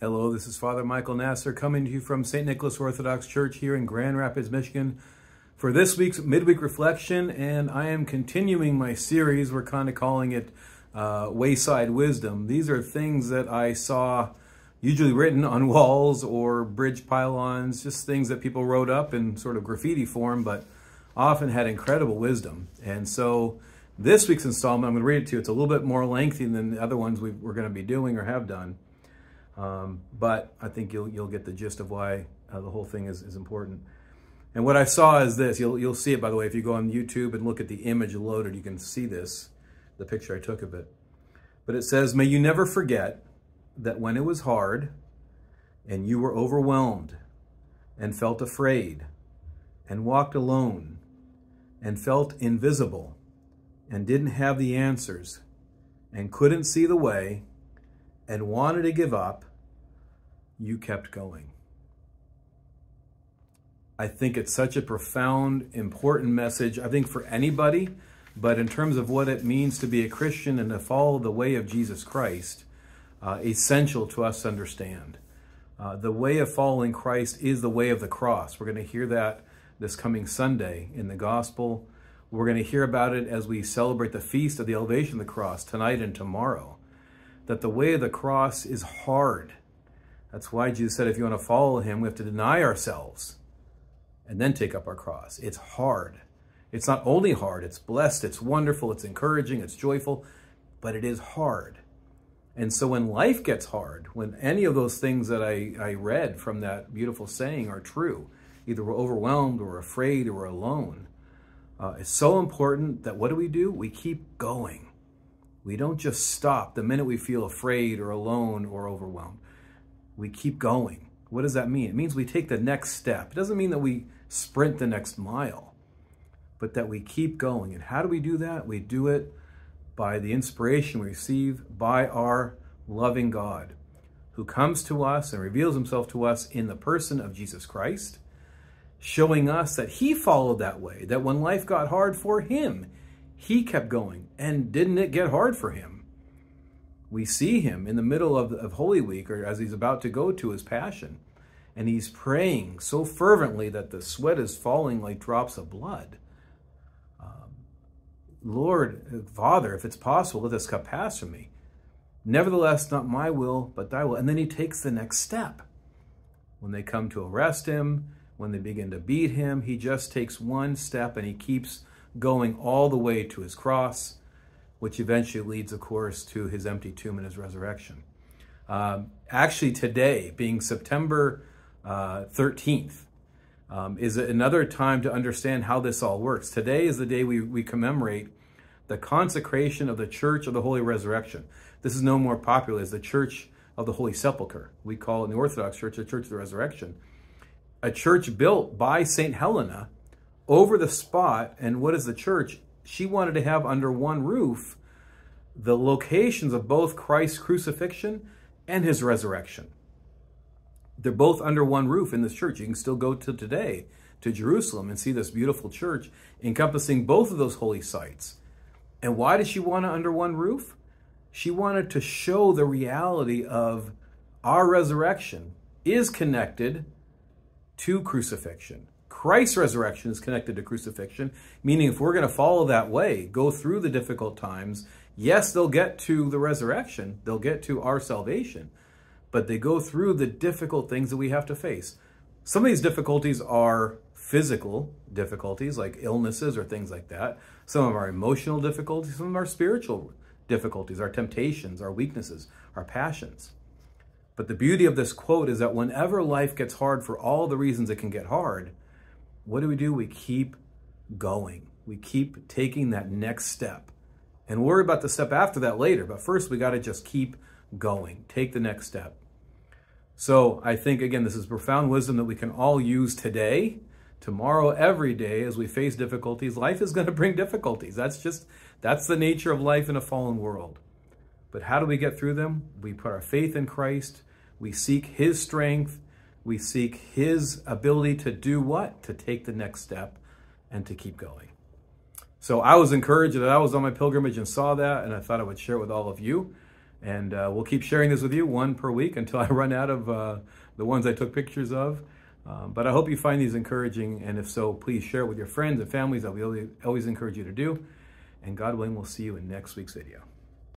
Hello, this is Father Michael Nasser coming to you from St. Nicholas Orthodox Church here in Grand Rapids, Michigan for this week's Midweek Reflection, and I am continuing my series. We're kind of calling it Wayside Wisdom. These are things that I saw usually written on walls or bridge pylons, just things that people wrote up in sort of graffiti form, but often had incredible wisdom. And so this week's installment, I'm going to read it to you. It's a little bit more lengthy than the other ones we're going to be doing or have done. But I think you'll get the gist of why the whole thing is important. And what I saw is this. You'll see it, by the way, if you go on YouTube and look at the image loaded, you can see this, the picture I took of it. But it says, "May you never forget that when it was hard and you were overwhelmed and felt afraid and walked alone and felt invisible and didn't have the answers and couldn't see the way and wanted to give up, you kept going." I think it's such a profound, important message, I think for anybody, but in terms of what it means to be a Christian and to follow the way of Jesus Christ, essential to us to understand. The way of following Christ is the way of the cross. We're going to hear that this coming Sunday in the gospel. We're going to hear about it as we celebrate the feast of the elevation of the cross tonight and tomorrow. That the way of the cross is hard. That's why Jesus said if you want to follow him, we have to deny ourselves and then take up our cross. It's hard. It's not only hard, it's blessed, it's wonderful, it's encouraging, it's joyful, but it is hard. And so when life gets hard, when any of those things that I read from that beautiful saying are true, either we're overwhelmed or afraid or alone, it's so important that what do? We keep going. We don't just stop the minute we feel afraid or alone or overwhelmed. We keep going. What does that mean? It means we take the next step. It doesn't mean that we sprint the next mile, but that we keep going. And how do we do that? We do it by the inspiration we receive by our loving God, who comes to us and reveals himself to us in the person of Jesus Christ, showing us that he followed that way, that when life got hard for him, he kept going. And didn't it get hard for him? We see him in the middle of Holy Week, or as he's about to go to his passion, and he's praying so fervently that the sweat is falling like drops of blood. Lord, Father, if it's possible, let this cup pass from me. Nevertheless, not my will, but thy will. And then he takes the next step. When they come to arrest him, when they begin to beat him, he just takes one step and he keeps going all the way to his cross, which eventually leads, of course, to his empty tomb and his resurrection. Actually, today, being September 13th, is another time to understand how this all works. Today is the day we commemorate the consecration of the Church of the Holy Resurrection. This is known more popularly as the Church of the Holy Sepulchre. We call it in the Orthodox Church the Church of the Resurrection. A church built by St. Helena over the spot. And what is the church? She wanted to have under one roof the locations of both Christ's crucifixion and his resurrection. They're both under one roof in this church. You can still go to today to Jerusalem and see this beautiful church encompassing both of those holy sites. And why did she want it under one roof? She wanted to show the reality of our resurrection is connected to crucifixion. Christ's resurrection is connected to crucifixion, meaning if we're going to follow that way, go through the difficult times, yes, they'll get to the resurrection, they'll get to our salvation, but they go through the difficult things that we have to face. Some of these difficulties are physical difficulties, like illnesses or things like that. Some of them are emotional difficulties, some of them are spiritual difficulties, our temptations, our weaknesses, our passions. But the beauty of this quote is that whenever life gets hard for all the reasons it can get hard, what do? We keep going. We keep taking that next step. And worry about the step after that later. But first, we got to just keep going. Take the next step. So I think, again, this is profound wisdom that we can all use today, tomorrow, every day as we face difficulties. Life is going to bring difficulties. That's the nature of life in a fallen world. But how do we get through them? We put our faith in Christ. We seek his strength. We seek his ability to do what? To take the next step and to keep going. So I was encouraged that I was on my pilgrimage and saw that, and I thought I would share it with all of you. And we'll keep sharing this with you, one per week, until I run out of the ones I took pictures of. But I hope you find these encouraging, and if so, please share it with your friends and families. That we always encourage you to do. And God willing, we'll see you in next week's video.